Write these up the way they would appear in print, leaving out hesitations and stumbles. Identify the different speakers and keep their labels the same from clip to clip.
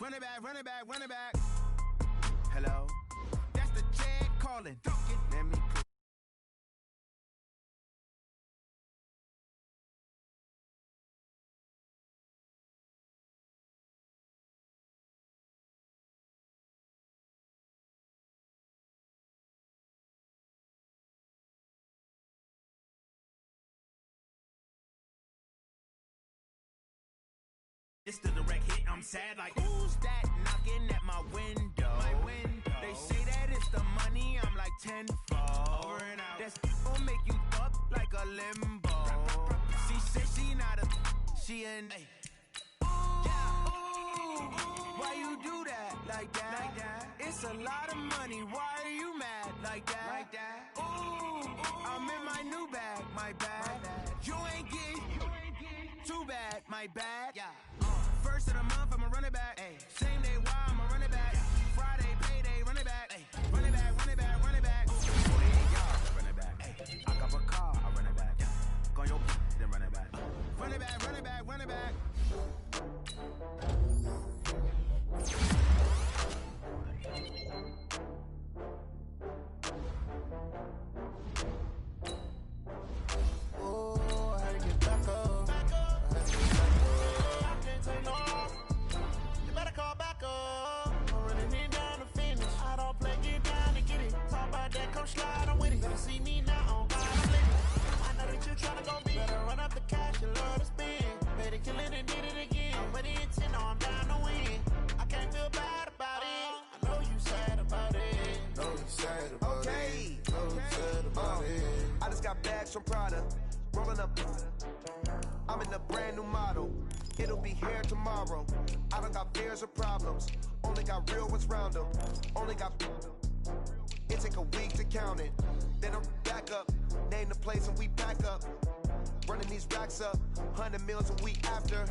Speaker 1: Run it back, run it back, run it back. Hello? That's the Chad calling. Let me put it's the direct hit, I'm sad like who's that knocking at my window? They say that it's the money, I'm like tenfold. Over and out. That's gonna make you up like a limbo. She said she not a, she an why you do that like that? It's a lot of money, why are you mad like that? Ooh, I'm in my new bag, my bad. You ain't getting too bad, my bad. First of the month, I'ma run it back. Same day, why I'ma run it back. Friday, payday, run it back. Run it back, run it back, run it back. 48 yards, run it back. I got a car, I run it back. Go your then run it back. Run it back, run it back, run it back.
Speaker 2: Oh, I had to get back up. You better call back up. I'm running in down the finish. I don't play, get down to get it. Talk about that, come slide, I'm with it. Better see me now, on God, I'm living. I know that you tryna go big. Better run up the cash, you love to spend. Better kill it and did it again. I'm with the intent, no, I'm down to win. I can't feel bad about it. I know you sad about it.
Speaker 3: Know you sad about
Speaker 1: Okay.
Speaker 3: it. Know you sad about it.
Speaker 4: I just got bags from Prada, rolling up. I'm in a brand new model. It'll be here tomorrow. I don't got fears or problems. Only got real ones round them. Only got. It take a week to count it. Then I'm back up. Name the place and we back up. Running these racks up. 100 meals a week after.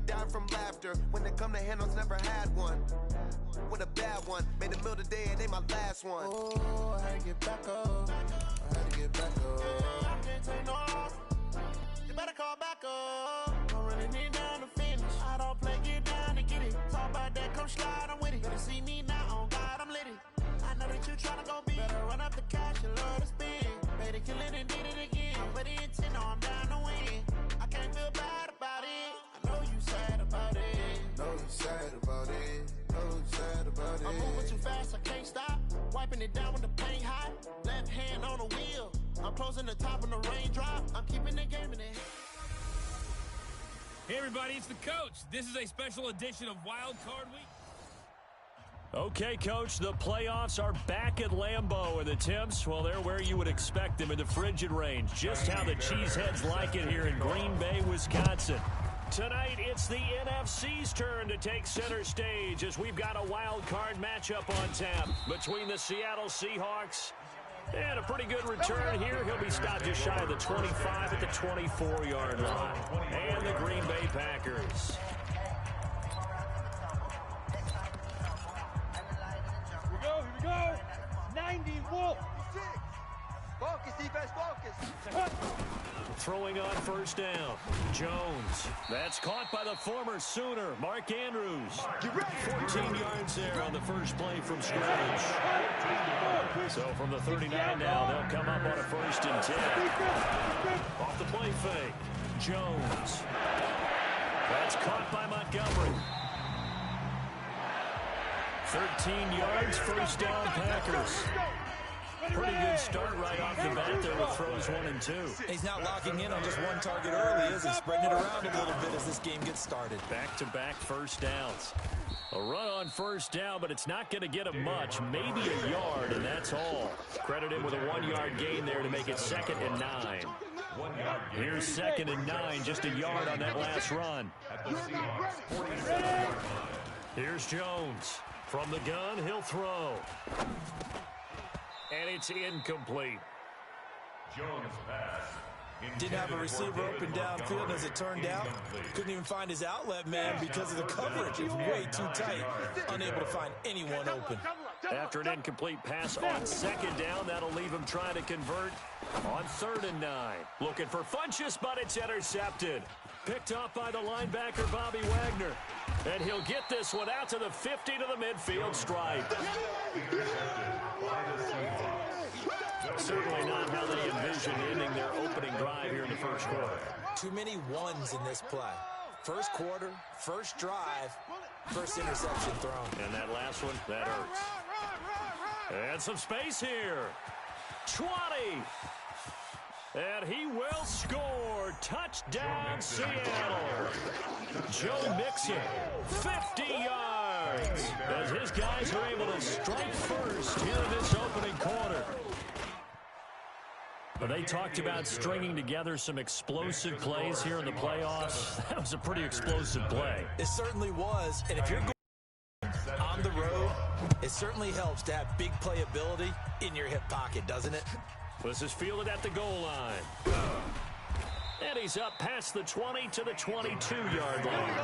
Speaker 4: Down from laughter. When they come to handles, never had one. With a bad one. Made a meal today and they my last one.
Speaker 2: Oh, I had to get back up. I had to get back up. I can't take no off. You better call back up. I'm running in down the finish. I don't play, get down to get it. Talk about that, come slide, I'm with it. Better see me now, on God, I'm lit it. I know that you tryna go big. Better run up the cash, you love to spend. Better kill it and did it again. I'm with the intent, no, I'm down to win. I can't feel bad about it. I know you sad about it.
Speaker 3: Know you sad about it. Know you sad about it.
Speaker 2: I'm moving too fast, I can't stop. Wiping it down with the paint hot. Left hand on the wheel. I'm closing the top when the raindrop. I'm keeping the game in it.
Speaker 5: Hey everybody, it's the coach. This is a special edition of Wild Card Week.
Speaker 6: Okay, Coach, the playoffs are back at Lambeau, and the temps, well, they're where you would expect them in the frigid range. Just how the Cheeseheads like it here in Green Bay, Wisconsin. Tonight, it's the NFC's turn to take center stage as we've got a wild card matchup on tap between the Seattle Seahawks and a pretty good return here. He'll be stopped just shy of the 25 at the 24-yard line. And the Green Bay Packers.
Speaker 7: Here we go. 90 Wolf.
Speaker 4: Focus, defense, focus.
Speaker 6: Throwing on first down. Jones. That's caught by the former Sooner, Mark Andrews. 14 yards there on the first play from scrimmage. So from the 39 now, they'll come up on a 1st and 10. Off the play fake. Jones. That's caught by Montgomery. 13 yards, first down, Packers. Pretty good start right off the bat there with throws 1 and 2.
Speaker 8: He's not locking in on just one target early, is he? Spreading it around a little bit as this game gets started.
Speaker 6: Back-to-back first downs. A run on first down, but it's not going to get him much. Maybe a yard, and that's all. Credit him with a 1-yard gain there to make it 2nd and 9. Here's 2nd and 9, just a yard on that last run. Here's Jones. From the gun, he'll throw. And it's incomplete.
Speaker 9: Jones pass.
Speaker 8: Didn't have a receiver open downfield as it turned out. Couldn't even find his outlet man because of the coverage. It's way too tight. Unable to find anyone open.
Speaker 6: After an incomplete pass on 2nd down, that'll leave him trying to convert on 3rd and 9. Looking for Funchess, but it's intercepted. Picked up by the linebacker, Bobby Wagner. And he'll get this one out to the 50 to the midfield stripe. Certainly not how they envisioned ending their opening drive here in the first quarter.
Speaker 8: Too many ones in this play. First quarter, first drive, first interception thrown.
Speaker 6: And that last one, that hurts. And some space here. 20. And he will score. Touchdown, Seattle. Joe Mixon, 50 yards. As his guys are able to strike first here in this opening quarter. But they talked about stringing together some explosive plays here in the playoffs. That was a pretty explosive play.
Speaker 8: It certainly was. And if you're going on the road, it certainly helps to have big playability in your hip pocket, doesn't it?
Speaker 6: This is fielded at the goal line. And he's up past the 20 to the 22-yard line.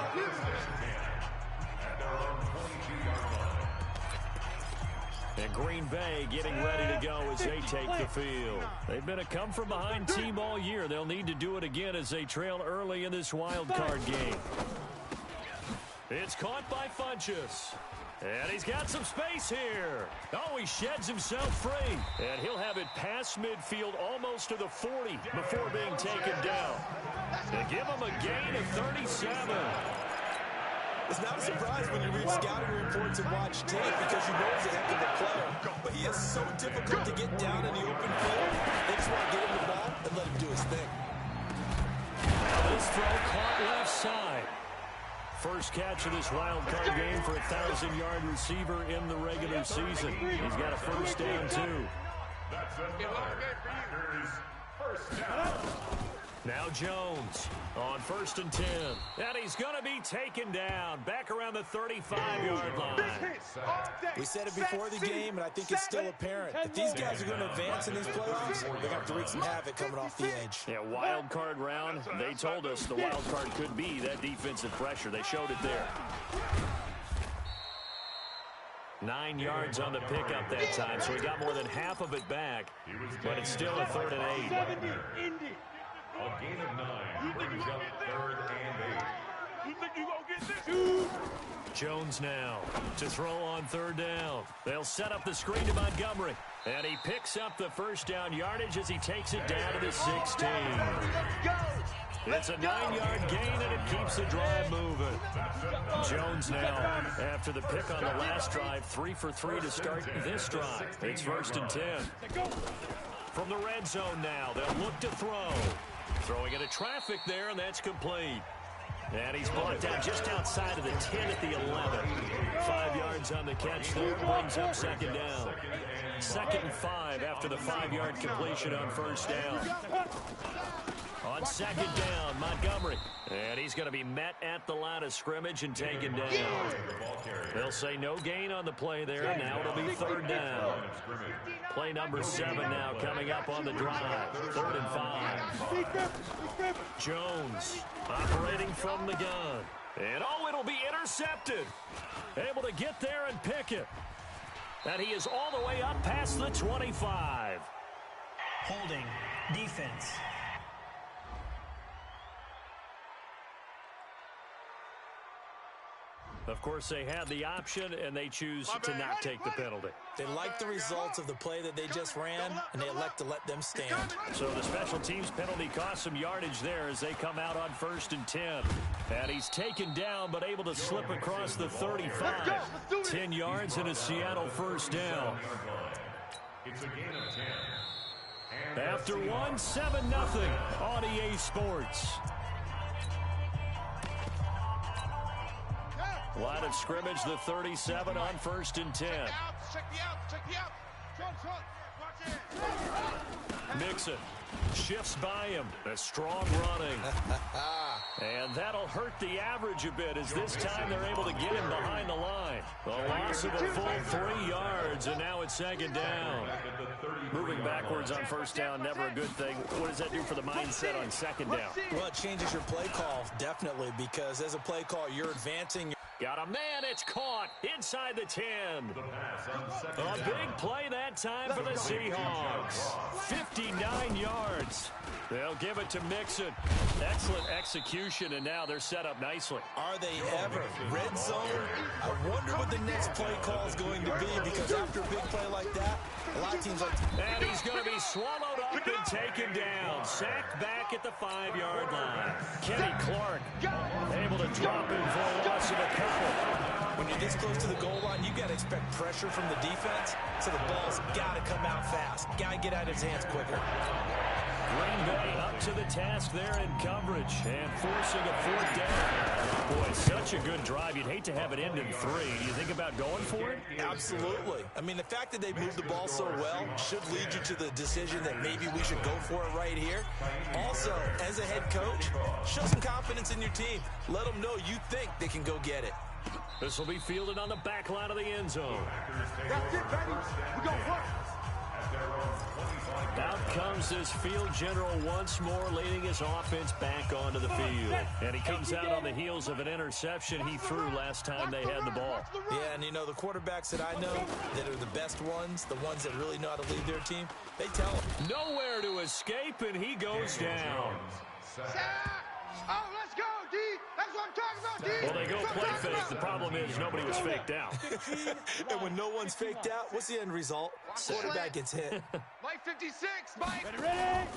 Speaker 6: And Green Bay getting ready to go as they take the field. They've been a come-from-behind team all year. They'll need to do it again as they trail early in this wild card game. It's caught by Funchess. And he's got some space here. Oh, he sheds himself free. And he'll have it past midfield almost to the 40 before being taken down. They give him a gain of 37.
Speaker 8: It's not a surprise when you read scouting reports and watch tape because you know he's a heck of a player. But he is so difficult to get down in the open field. They just want to get him the ball and let him do his thing.
Speaker 6: Now this throw caught left side. First catch of this wild card game for a 1,000-yard receiver in the regular season. He's got a first down, too.
Speaker 9: That's another Packers first down.
Speaker 6: Now Jones on 1st and 10. And he's going to be taken down back around the 35-yard line.
Speaker 8: We said it before the game, and I think it's still apparent. If these guys are going to advance in these playoffs, they're going to have to wreak some havoc coming off the edge.
Speaker 6: Yeah, wild card round. They told us the wild card could be that defensive pressure. They showed it there. 9 yards on the pickup that time, so he got more than half of it back. But it's still a 3rd and 8.
Speaker 9: A gain of 9 brings up 3rd and 8. You think you gonna get this?
Speaker 6: Jones now to throw on 3rd down. They'll set up the screen to Montgomery. And he picks up the first down yardage as he takes it down to the 16. It's a 9-yard gain, and it keeps the drive moving. Jones now, after the pick on the last drive, 3 for 3 to start this drive. It's 1st and 10. From the red zone now, they'll look to throw. Throwing into traffic there, and that's complete. And he's brought down just outside of the 10 at the 11. 5 yards on the catch there, brings up 2nd down. 2nd and 5 after the 5-yard completion on 1st down. On 2nd down, Montgomery. And he's going to be met at the line of scrimmage and taken down. They'll say no gain on the play there. Now it'll be 3rd down. Play number 7 now coming up on the drive. 3rd and 5. Jones operating from the gun. And oh, it'll be intercepted. Able to get there and pick it. And he is all the way up past the 25.
Speaker 10: Holding defense.
Speaker 6: Of course, they had the option, and they choose to not take the penalty.
Speaker 8: They like the results of the play that they just ran, and they elect to let them stand.
Speaker 6: So the special teams penalty cost some yardage there as they come out on 1st and 10. And he's taken down, but able to slip across the 35. 10 yards and a Seattle first down.
Speaker 9: It's a gain of 10.
Speaker 6: After 1, 7-0 on EA Sports. Line of scrimmage, the 37 on 1st and 10. Mixon shifts by him. A strong running. And that'll hurt the average a bit as this time they're able to get him behind the line. A loss of a full 3 yards, and now it's 2nd down. Moving backwards on 1st down, never a good thing. What does that do for the mindset on 2nd down?
Speaker 8: Well, it changes your play call, definitely, because as a play call, you're advancing
Speaker 6: Got a man, it's caught inside the 10. A big play that time for the Seahawks. 59 yards. They'll give it to Mixon. Excellent execution, and now they're set up nicely.
Speaker 8: Are they ever? Red zone? I wonder what the next play call is going to be, because after a big play like that, a lot of teams like...
Speaker 6: And he's going to be swallowed up and taken down. Sacked back at the 5-yard line. Kenny Clark able to drop him for a loss of a couple.
Speaker 8: When you're this close to the goal line, you got to expect pressure from the defense, so the ball's got to come out fast. Got to get out of his hands quicker.
Speaker 6: Green Bay up to the task there in coverage and forcing a 4th down. Boy, such a good drive. You'd hate to have it end in 3. Do you think about going for it?
Speaker 8: Absolutely. I mean, the fact that they moved the ball so well should lead you to the decision that maybe we should go for it right here. Also, as a head coach, show some confidence in your team. Let them know you think they can go get it.
Speaker 6: This will be fielded on the back line of the end zone.
Speaker 7: That's it, baby. We go for it.
Speaker 6: Out comes this field general once more, leading his offense back onto the field. And he comes out on the heels of an interception he threw last time they had the ball.
Speaker 8: Yeah, and you know, the quarterbacks that I know that are the best ones, the ones that really know how to lead their team, they tell them.
Speaker 6: Nowhere to escape, and he goes down.
Speaker 7: Oh, let's go, D. That's what I'm talking about, D.
Speaker 6: Well, they go play fake. The problem is nobody was faked out.
Speaker 8: And when no one's faked out, what's the end result? Quarterback gets hit.
Speaker 7: Mike 56, Mike. Ready?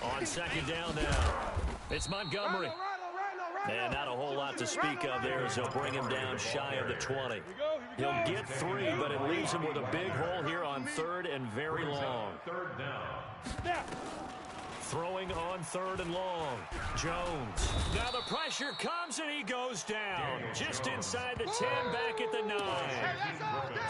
Speaker 6: On 2nd down now, it's Montgomery. And not a whole lot to speak of there as they'll bring him down shy of the 20. He'll get 3, but it leaves him with a big hole here on 3rd and very long. Throwing on 3rd and long. Jones. Now the pressure comes and he goes down. Just inside the 10, back at the 9.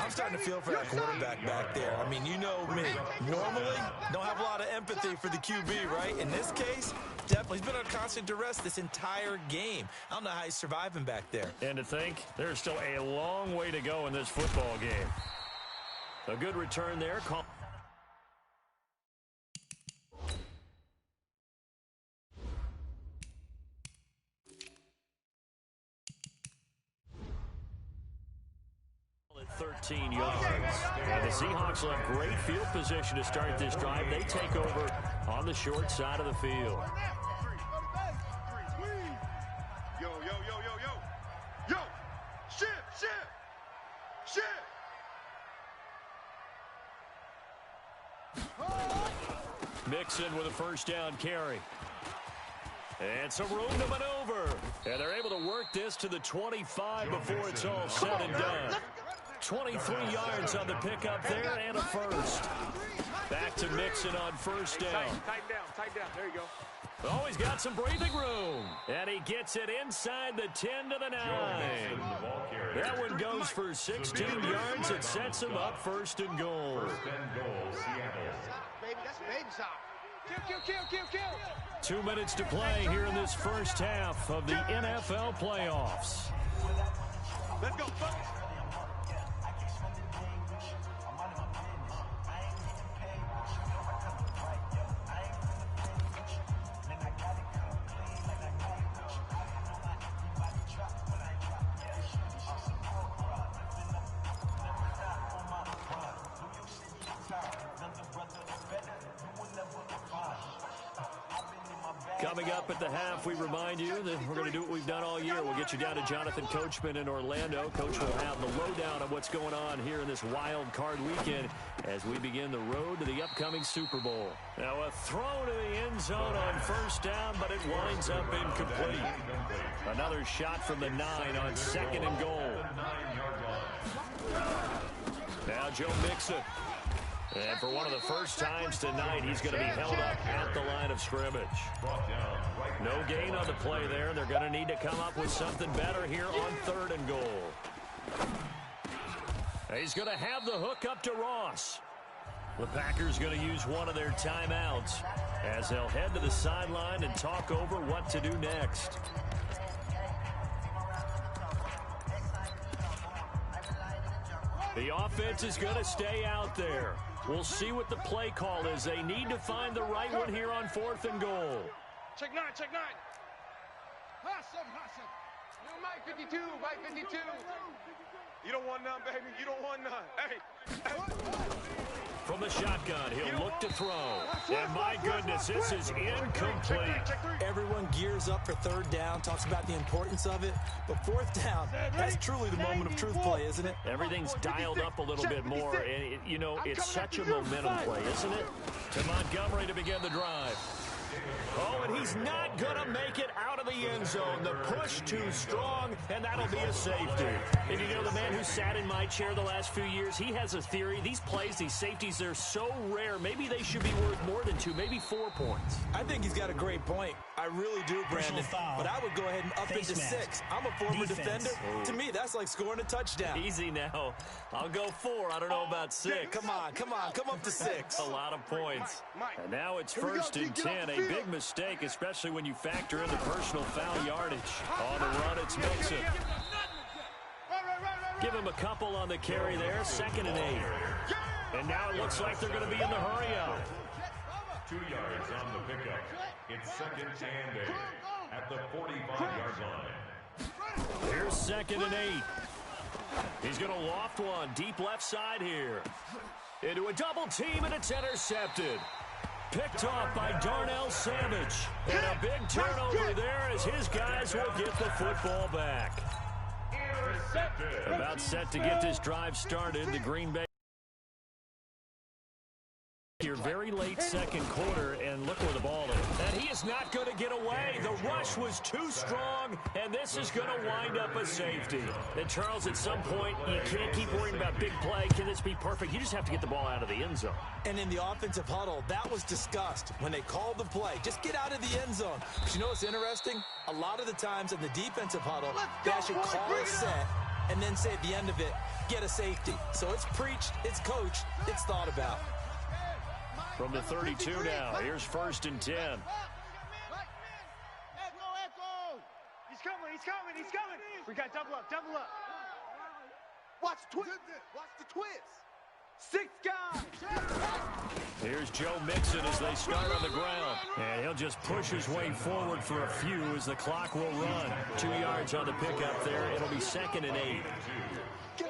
Speaker 8: I'm starting to feel for that quarterback back there. I mean, you know me. Normally, don't have a lot of empathy for the QB, right? In this case, definitely. He's been under constant duress this entire game. I don't know how he's surviving back there.
Speaker 6: And to think, there's still a long way to go in this football game. A good return there. 13 yards. And the Seahawks will have great field position to start this drive. They take over on the short side of the field.
Speaker 7: Yo, yo, yo, yo, yo. Yo, shit.
Speaker 6: Mixon with a 1st down carry. And some room to maneuver. And they're able to work this to the 25 before it's all said and done. 23 yards on the pickup there and a 1st. Back to Mixon on 1st down.
Speaker 7: Tighten down. There you go.
Speaker 6: Oh, he's got some breathing room. And he gets it inside the 10 to the 9. That one goes for 16 yards. It sets him up 1st and goal.
Speaker 7: Baby, that's baby shot. Kill.
Speaker 6: 2 minutes to play here in this first half of the NFL playoffs.
Speaker 7: Let's go.
Speaker 6: Coming up at the half, we remind you that we're going to do what we've done all year. We'll get you down to Jonathan Coachman in Orlando. Coach will have the lowdown on what's going on here in this wild card weekend as we begin the road to the upcoming Super Bowl. Now a throw to the end zone on 1st down, but it winds up incomplete. Another shot from the 9 on 2nd and goal. Now Joe Mixon. And for one of the first times tonight, he's going to be held up at the line of scrimmage. No gain on the play there. They're going to need to come up with something better here on 3rd and goal. He's going to have the hook up to Ross. The Packers going to use one of their timeouts as they'll head to the sideline and talk over what to do next. The offense is going to stay out there. We'll see what the play call is. They need to find the right one here on 4th and goal.
Speaker 7: Check 9. Awesome. Mike 52, Mike 52. You don't want none, baby. You don't want none. Hey.
Speaker 6: From the shotgun, he'll look to throw. And my goodness, this is incomplete.
Speaker 8: Everyone gears up for third down, talks about the importance of it. But fourth down, that's truly the moment of truth play, isn't it?
Speaker 6: Everything's dialed up a little bit more. And, it's such a momentum play, isn't it? To Montgomery to begin the drive. Oh, and he's not going to make it out of the end zone. The push too strong, and that'll be a safety. And the man who sat in my chair the last few years, he has a theory. These plays, these safeties, they're so rare. Maybe they should be worth more than 2, maybe 4 points.
Speaker 8: I think he's got a great point. I really do, Brandon. But I would go ahead and up it to 6. I'm a former defender. To me, that's like scoring a touchdown.
Speaker 6: Easy now. I'll go 4. I don't know about 6.
Speaker 8: Come on. Come up to 6.
Speaker 6: A lot of points. And now it's 1st and 10. A big mistake, especially when you factor in the personal foul yardage. On the run, it's Mixon. Give him a couple on the carry there. 2nd and 8. And now it looks like they're going to be in the hurry out.
Speaker 9: 2 yards on the pickup. It's 2nd and 8 at the 45-yard line.
Speaker 6: Here's 2nd and 8. He's going to loft one deep left side here. Into a double team, and it's intercepted. Picked off by Darnell Savage. And a big turnover there as his guys will get the football back. About set to get this drive started. The Green Bay. Your very late second quarter, and look where the ball is. And he is not going to get away. The rush was too strong, and this is going to wind up a safety. And Charles, at some point, you can't keep worrying about big play. Can this be perfect? You just have to get the ball out of the end zone.
Speaker 8: And in the offensive huddle, that was discussed when they called the play. Just get out of the end zone. But you know what's interesting? A lot of the times in the defensive huddle, they actually call a set and then say at the end of it, get a safety. So it's preached, it's coached, it's thought about.
Speaker 6: From the 32 now, here's 1st and 10.
Speaker 11: He's coming. We got double up.
Speaker 2: Watch the twist. 6 guys.
Speaker 6: Here's Joe Mixon as they start on the ground. And he'll just push his way forward for a few as the clock will run. 2 yards on the pickup there. It'll be 2nd and 8.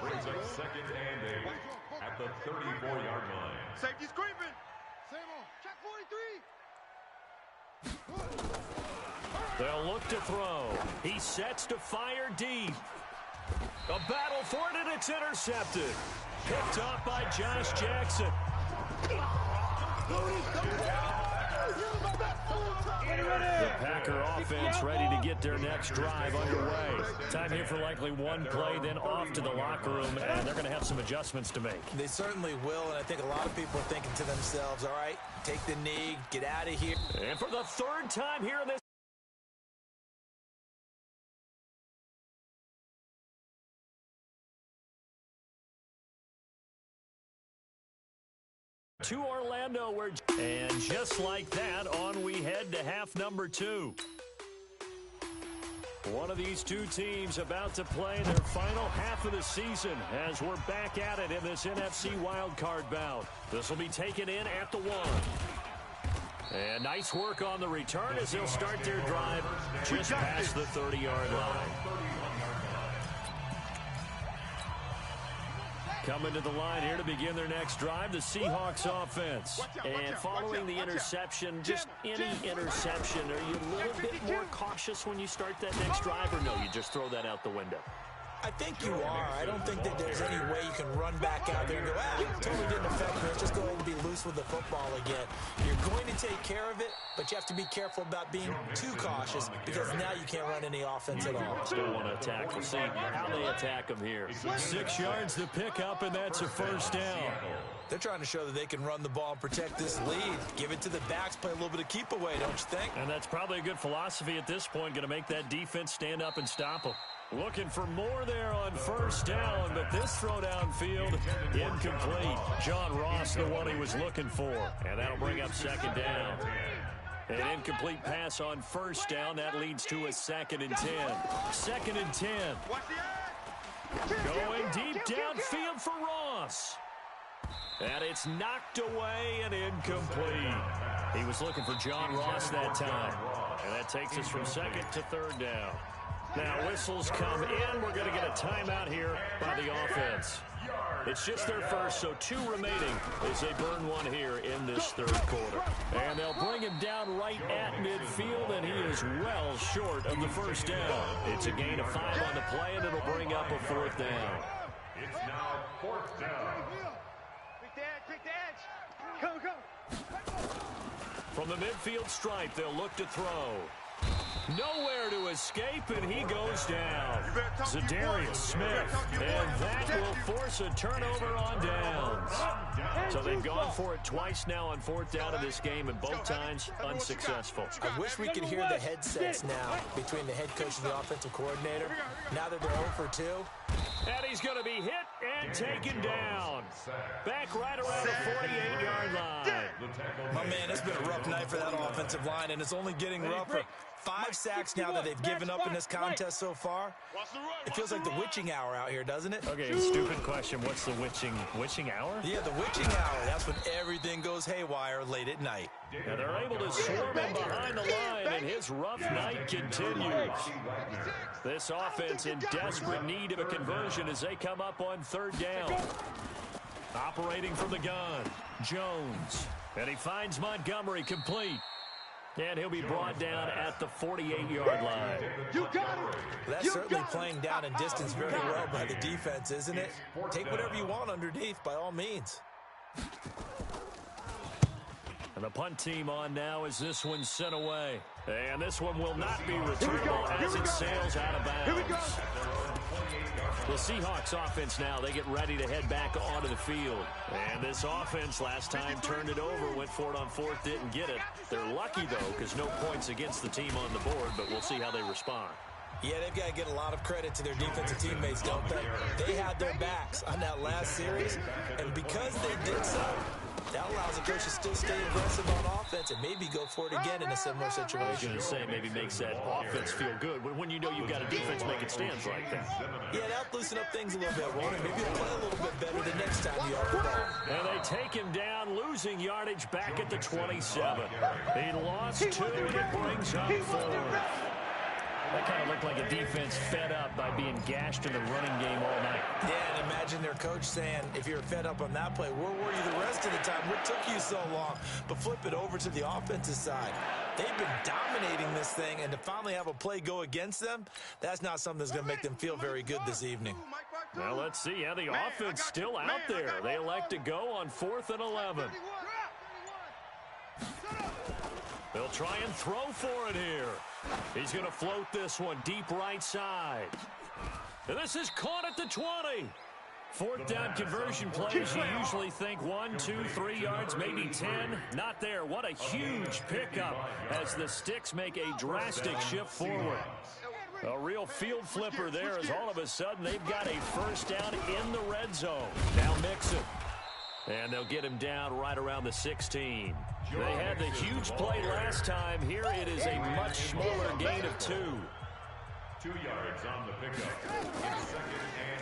Speaker 9: Brings up 2nd and 8 at the 34-yard line.
Speaker 7: Safety's creeping.
Speaker 2: Check 43.
Speaker 6: They'll look to throw. He sets to fire deep. A battle for it, and it's intercepted. Picked off by Josh Jackson. The Packer offense ready to get their next drive underway. Time here for likely one play, then off to the locker room, and they're going to have some adjustments to make.
Speaker 8: They certainly will, and I think a lot of people are thinking to themselves, all right, take the knee, get out of here.
Speaker 6: And for the 3rd time here in this to Orlando, and just like that, on we head to half number 2. One of these two teams about to play their final half of the season as we're back at it in this NFC wildcard bout. This will be taken in at the 1. And nice work on the return as they'll start their drive just past the 30-yard line. Coming to the line here to begin their next drive, the Seahawks offense. And following the interception, just any interception, are you a little bit more cautious when you start that next drive, or no, you just throw that out the window?
Speaker 8: I think you are. I don't think that there's any way you can run back out there and go, totally didn't affect me. Just go ahead and be loose with the football again. You're going to take care of it, but you have to be careful about being too cautious because now you can't run any offense at all.
Speaker 6: Still want to attack. We'll see how they attack them here. 6 yards to pick up, and that's a 1st down.
Speaker 8: They're trying to show that they can run the ball and protect this lead. Give it to the backs, play a little bit of keep away, don't you think?
Speaker 6: And that's probably a good philosophy at this point, going to make that defense stand up and stop them. Looking for more there on 1st down, but this throw downfield, incomplete. John Ross, the one he was looking for, and that'll bring up 2nd down. An incomplete pass on 1st down. That leads to a 2nd and 10. 2nd and 10. Going deep downfield for Ross. And it's knocked away and incomplete. He was looking for John Ross that time. And that takes us from 2nd to 3rd down. Now whistles come in. We're going to get a timeout here by the offense. It's just their first, so 2 remaining as they burn one here in this third quarter. And they'll bring him down right at midfield, and he is well short of the first down. It's a gain of 5 on the play, and it'll bring up a 4th down.
Speaker 9: It's now 4th down.
Speaker 11: Pick the edge. Go.
Speaker 6: From the midfield stripe, they'll look to throw. Nowhere to escape, and he goes down. Zadarius Smith, and that will force a turnover on downs. So they've gone for it twice now on 4th down in this game, and both times unsuccessful.
Speaker 8: I wish we could hear the headsets now between the head coach and the offensive coordinator. Now that they're 0 for 2.
Speaker 6: And he's going to be hit and taken down. Back right around the 48-yard line.
Speaker 8: My man, it's been a rough night for that offensive line, and it's only getting rougher. 5 sacks now that they've given up in this contest so far. It feels like the witching hour out here, doesn't it?
Speaker 6: Okay, stupid question. What's the witching hour?
Speaker 8: Yeah, the witching hour. That's when everything goes haywire late at night.
Speaker 6: And they're able to swarm him behind the line, and his rough night continues. This offense in desperate need of a conversion as they come up on 3rd down. Operating from the gun, Jones. And he finds Montgomery complete. And he'll be brought down at the 48-yard line.
Speaker 11: You got it.
Speaker 8: That's certainly playing down in distance very well by the defense, isn't it? Take whatever you want underneath, by all means.
Speaker 6: And the punt team on now as this one's sent away. And this one will not be returnable as it sails out of bounds. The Seahawks offense now, they get ready to head back onto the field. And this offense last time turned it over, went for it on 4th, didn't get it. They're lucky, though, because no points against the team on the board, but we'll see how they respond.
Speaker 8: Yeah, they've got to get a lot of credit to their defensive teammates, don't they? They had their backs on that last series, and because they did so, that allows the coach to still stay aggressive on offense and maybe go for it again in a similar situation.
Speaker 6: I was going to say, maybe makes that offense feel good when you know you've got a defense making stands like that.
Speaker 8: Yeah, that'll loosen up things a little bit, Ron, and maybe they'll play a little bit better the next time you have the ball.
Speaker 6: And they take him down, losing yardage back at the 27. He lost 2, and it brings up 4. That kind of looked like a defense fed up by being gashed in the running game all night.
Speaker 8: Yeah, and imagine their coach saying, if you're fed up on that play, where were you the rest of the time? What took you so long? But flip it over to the offensive side. They've been dominating this thing, and to finally have a play go against them, that's not something that's going to make them feel very good this evening.
Speaker 6: Well, let's see. Yeah, the offense still out there. They elect to go on 4th and 11. They'll try and throw for it here. He's going to float this one deep right side. And this is caught at the 20. 4th down conversion plays, you usually think 1, 2, 3 yards, maybe 10. Not there. What a huge pickup as the Sticks make a drastic shift forward. A real field flipper there as all of a sudden they've got a 1st down in the red zone. Now Mixon. And they'll get him down right around the 16. They had the huge play last time. Here it is a much smaller gain of 2.
Speaker 9: 2 yards on the pickup.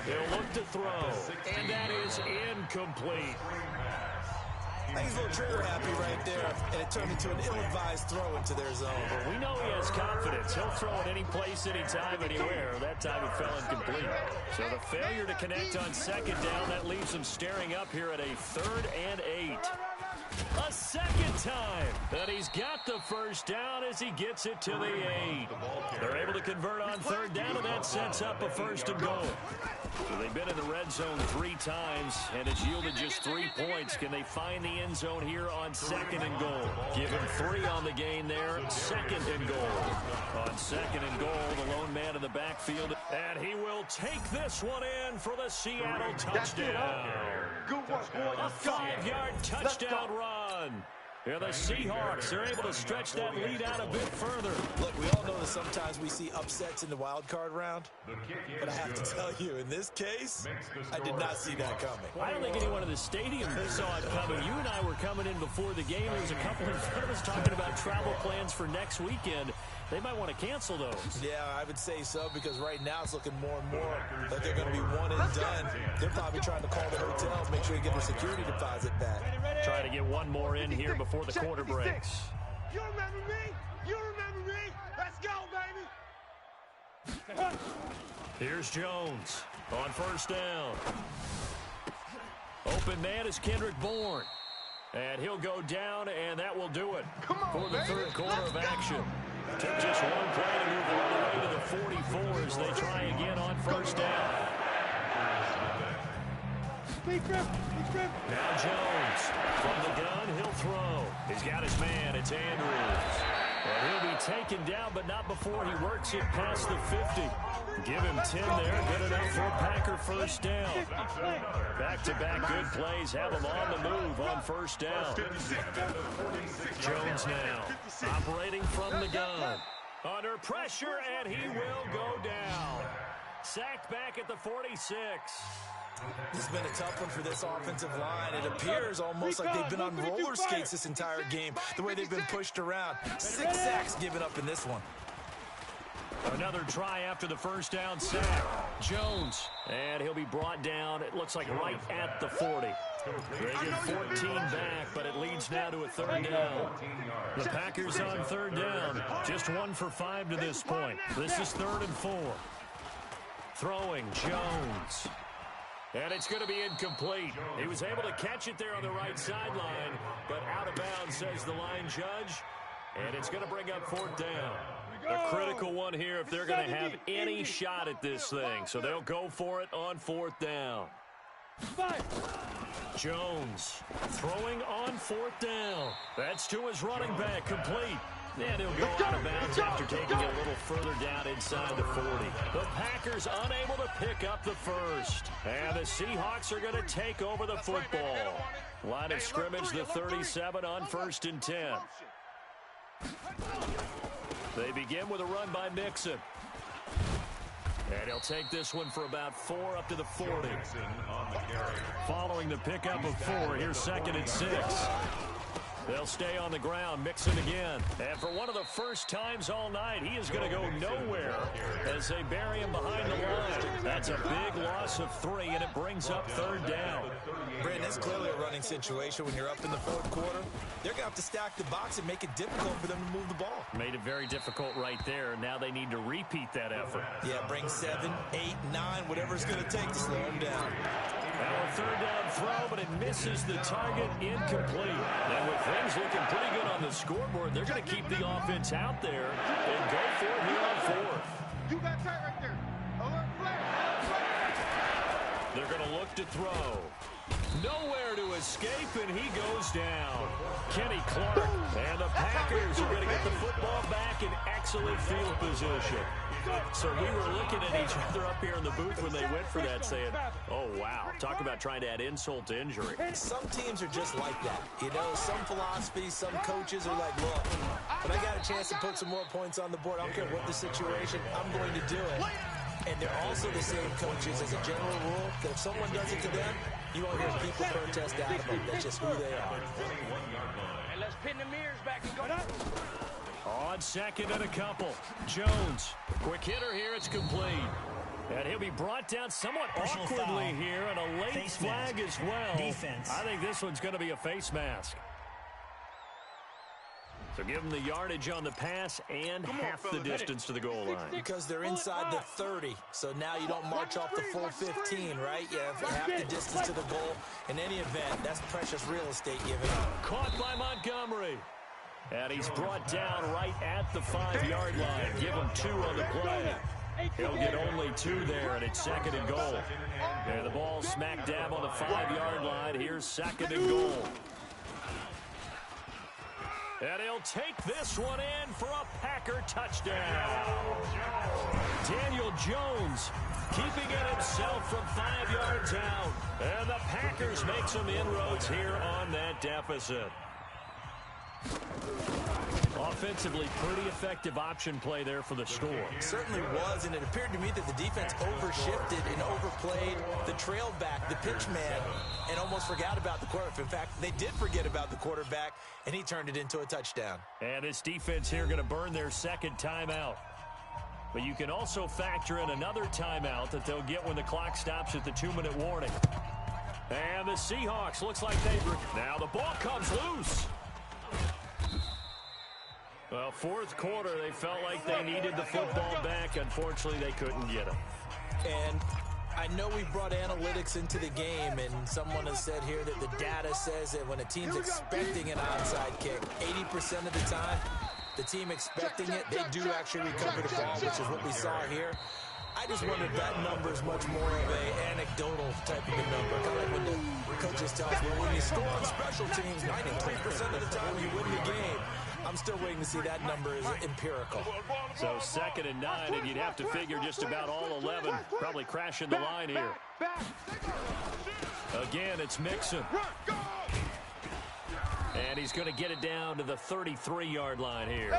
Speaker 6: They'll look to throw, and that is incomplete.
Speaker 8: I think he's a little trigger happy right there, and it turned into an ill-advised throw into their zone.
Speaker 6: But we know he has confidence. He'll throw it any place, anytime, anywhere. That time it fell incomplete. So the failure to connect on 2nd down, that leaves him staring up here at a 3rd and 8. A second time that he's got the 1st down as he gets it to the 8. They're able to convert on 3rd down, and that sets up a 1st and goal. So they've been in the red zone 3 times, and it's yielded just 3 points. Can they find the end zone here on 2nd and goal? Give him 3 on the gain there, 2nd and goal. On 2nd and goal, the lone man in the backfield, and he will take this one in for the Seattle touchdown. A 5-yard touchdown run. Yeah, the Seahawks are able to stretch that lead out a bit further.
Speaker 8: Look, we all know that sometimes we see upsets in the wild card round, but I have to tell you, in this case, I did not see that coming.
Speaker 6: I don't think anyone in the stadium saw it coming. You and I were coming in before the game. There was a couple in front of us talking about travel plans for next weekend. They might want to cancel those.
Speaker 8: Yeah, I would say so, because right now it's looking more and more like they're going to be one and done. They're probably trying to call the hotel, make sure you get their security deposit back.
Speaker 6: Trying to get one more in here before the quarter breaks.
Speaker 11: You remember me? You remember me? Let's go, baby.
Speaker 6: Here's Jones on first down. Open man is Kendrick Bourne. And he'll go down, and that will do it for the third quarter of action. Took just one play to move all the way to the 44 as they try again on first down. Now Jones from the gun, he'll throw. He's got his man, it's Andrews. And he'll be taken down, but not before he works it past the 50. Give him 10 there, good enough for a Packer first down. Back-to-back good plays have him on the move on first down. Jones now operating from the gun. Under pressure, and he will go down. Sacked back at the 46.
Speaker 8: This has been a tough one for this offensive line. It appears almost like they've been on roller skates this entire game, the way they've been pushed around. 6 sacks given up in this one.
Speaker 6: Another try after the first down sack. Jones, and he'll be brought down, it looks like right at the 40. They get 14 back, but it leads now to a third down. The Packers on third down, just 1 for 5 to this point. This is 3rd and 4. Throwing, Jones. And it's going to be incomplete. He was able to catch it there on the right sideline, but out of bounds, says the line judge. And it's going to bring up 4th down. A critical one here if they're going to have any shot at this thing. So they'll go for it on 4th down. Jones throwing on 4th down. That's to his running back, complete. And he'll go out of bounds after taking it a little further down inside the 40. The Packers unable to pick up the first. And the Seahawks are going to take over the football. Line of scrimmage, the 37 on 1st and 10. They begin with a run by Mixon. And he'll take this one for about 4 up to the 40. Following the pickup of 4, here's 2nd and 6. They'll stay on the ground, Mixon again. And for one of the first times all night, he is going to go nowhere as they bury him behind the line. That's a big loss of 3, and it brings up 3rd down.
Speaker 8: Brandon, it's clearly a running situation when you're up in the 4th quarter. They're going to have to stack the box and make it difficult for them to move the ball.
Speaker 6: Made it very difficult right there. Now they need to repeat that effort.
Speaker 8: Yeah, bring 7, 8, 9, whatever it's going to take to slow them down.
Speaker 6: Now a 3rd down throw, but it misses the target, incomplete. And with things looking pretty good on the scoreboard, they're going to keep the offense out there and go for it here on 4th.
Speaker 11: You got tight right there. Alert flag.
Speaker 6: They're going to look to throw. Nowhere to escape, and he goes down. Kenny Clark, and the Packers are going to get the football back in excellent field position. So we were looking at each other up here in the booth when they went for that, saying, oh, wow, talk about trying to add insult to injury.
Speaker 8: Some teams are just like that. You know, some philosophies, some coaches are like, look, when I got a chance to put some more points on the board, I don't care what the situation, I'm going to do it. And they're also the same coaches as a general rule that if someone does it to them, you won't hear people protest out of them. That's just who they are.
Speaker 11: And let's pin the mirrors back and go down.
Speaker 6: On 2nd and a couple. Jones, quick hitter here, it's complete. And he'll be brought down somewhat awkwardly here, and a late flag as well.
Speaker 10: Defense.
Speaker 6: I think this one's going to be a face mask. So give them the yardage on the pass and half the distance to the goal line.
Speaker 8: Because they're inside the 30, so now you don't march off the full 15, right? You have half the distance to the goal. In any event, that's precious real estate given up.
Speaker 6: Caught by Montgomery. And he's brought down right at the 5-yard line. Give him 2 on the play. He'll get only 2 there, and it's 2nd and goal. And the ball smack dab on the 5-yard line. Here's 2nd and goal. And he'll take this one in for a Packer touchdown. Daniel Jones keeping it himself from 5 yards out. And the Packers make some inroads here on that deficit. Offensively, pretty effective option play there for the score.
Speaker 8: It certainly was, and it appeared to me that the defense overshifted and overplayed the trail back, the pitch man, and almost forgot about the quarterback. In fact, they did forget about the quarterback, and he turned it into a touchdown.
Speaker 6: And this defense here going to burn their 2nd timeout. But you can also factor in another timeout that they'll get when the clock stops at the 2-minute warning. And the Seahawks looks like they've... Now the ball comes loose. Well, fourth quarter, they felt like they needed the football back. Unfortunately, they couldn't get it.
Speaker 12: And I know we brought analytics into the game, and someone has said here that the data says that when a team's expecting an onside kick, 80% of the time, the team expecting it, they do actually recover the ball, which is what we saw here. I just wonder if that number is much more of an anecdotal type of a number. Kind of like when the coaches tell us, well, when you score on special teams, 93% of the time you win the game. I'm still waiting to see that number is empirical.
Speaker 6: So 2nd and 9, and you'd have to figure just about all 11 probably crashing the line here. Again, it's Mixon. And he's going to get it down to the 33-yard line here.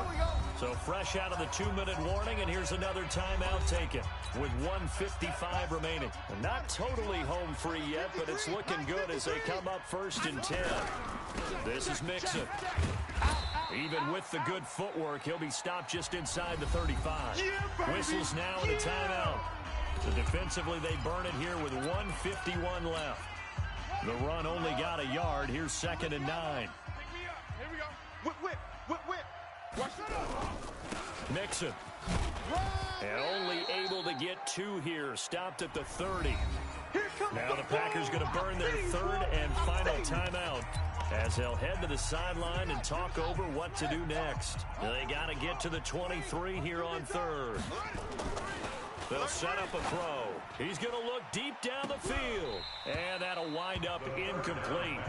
Speaker 6: So fresh out of the 2-minute warning, and here's another timeout taken with 1:55 remaining. And not totally home free yet, but it's looking good as they come up 1st and 10. This is Mixon. Even with the good footwork, he'll be stopped just inside the 35. Whistles now in a timeout. So defensively, they burn it here with 1:51 left. The run only got a yard. Here's 2nd and 9.
Speaker 7: Here we go. Whip. Watch that.
Speaker 6: Mixon. And only able to get 2 here. Stopped at the 30. Now the Packers going to burn their 3rd and final timeout as they'll head to the sideline and talk over what to do next. They got to get to the 23 here on 3rd. They'll set up a throw. He's going to look deep down the field. And that'll wind up incomplete.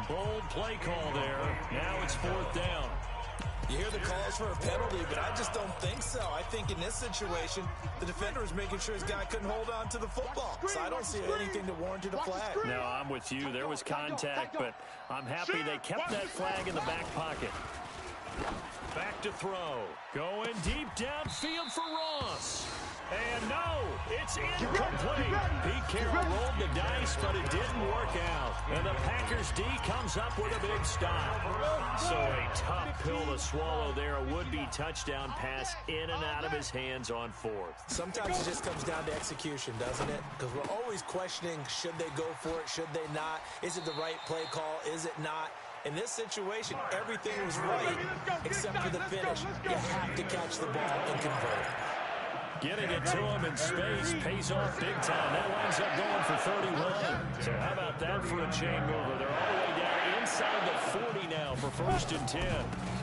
Speaker 6: Bold play call there. Now it's 4th down.
Speaker 12: You hear the calls for a penalty, but I just don't think so. I think in this situation, the defender was making sure his guy couldn't hold on to the football. So I don't see anything that warranted a flag.
Speaker 6: No, I'm with you. There was contact, but I'm happy they kept that flag in the back pocket. Back to throw. Going deep downfield for Ross. And no, it's incomplete. Pete Carroll rolled the dice, but it didn't work out. And the Packers D comes up with a big stop. So a tough pill to swallow there. A would-be touchdown pass in and out of his hands on 4th.
Speaker 12: Sometimes it just comes down to execution, doesn't it? Because we're always questioning, should they go for it, should they not? Is it the right play call, is it not? In this situation, everything was right except for the finish. You have to catch the ball and convert.
Speaker 6: Getting it to him in space pays off big time. That winds up going for 31. So how about that for a chain mover? They're all the way down inside the 40 now for 1st and 10.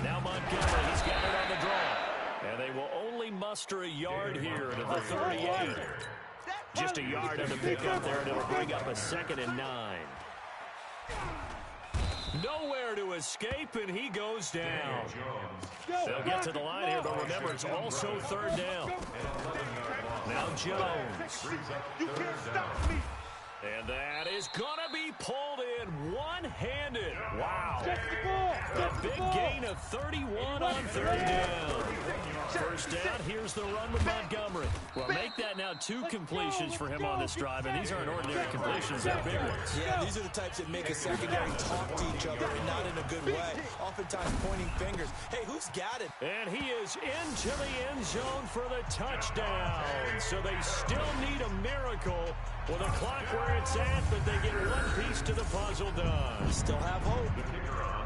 Speaker 6: Now Montgomery, he's got it on the draw. And they will only muster a yard here to the 38. Just a yard on the pickup there, and it'll bring up a 2nd and 9. Nowhere to escape, and he goes down. They'll get to the line here, but remember, it's also 3rd down. Now Jones.
Speaker 7: You can't stop me.
Speaker 6: And that is going to be pulled in one-handed. Wow. A big gain of 31 on 3rd down. 1st down, here's the run with Montgomery. Well, make that now 2 completions for him on this drive, and these aren't ordinary completions, they're big ones.
Speaker 12: Yeah, these are the types that make a secondary talk to each other and not in a good way. Oftentimes pointing fingers. Hey, who's got it?
Speaker 6: And he is into the end zone for the touchdown. So they still need a miracle with a clock where it's at, but they get one piece to the puzzle done.
Speaker 12: Still have hope.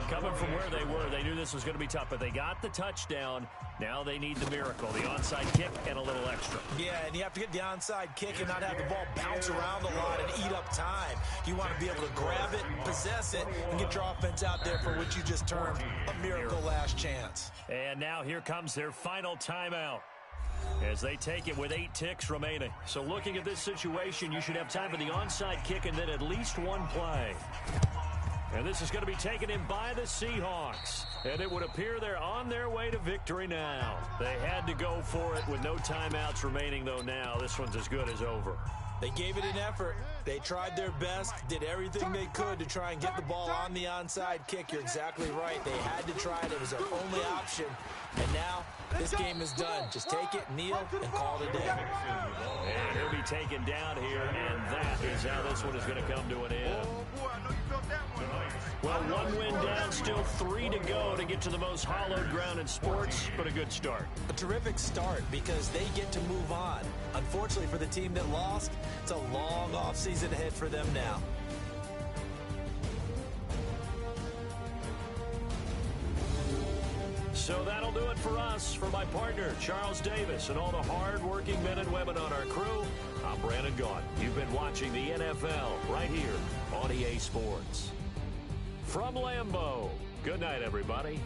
Speaker 6: Coming from where they were, they knew this was going to be tough, but they got the touchdown. Now they need the miracle, the onside kick and a little extra.
Speaker 12: Yeah, and you have to get the onside kick and not have the ball bounce around a lot and eat up time. You want to be able to grab it, possess it, and get your offense out there for what you just termed a miracle last chance.
Speaker 6: And now here comes their final timeout as they take it with 8 ticks remaining. So looking at this situation, you should have time for the onside kick and then at least one play. And this is going to be taken in by the Seahawks. And it would appear they're on their way to victory now. They had to go for it with no timeouts remaining, though now this one's as good as over.
Speaker 12: They gave it an effort. They tried their best, did everything they could to try and get the ball on the onside kick. You're exactly right. They had to try it. It was their only option. And now this game is done. Just take it, kneel, and call it a day.
Speaker 6: And he'll be taken down here, and that is how this one is going to come to an end. Well, 1 win down, still 3 to go to get to the most hallowed ground in sports, but a good start.
Speaker 12: A terrific start because they get to move on. Unfortunately for the team that lost, it's a long offseason ahead for them now.
Speaker 6: So that'll do it for us. For my partner, Charles Davis, and all the hard-working men and women on our crew, I'm Brandon Gaudin. You've been watching the NFL right here on EA Sports. From Lambeau, good night, everybody.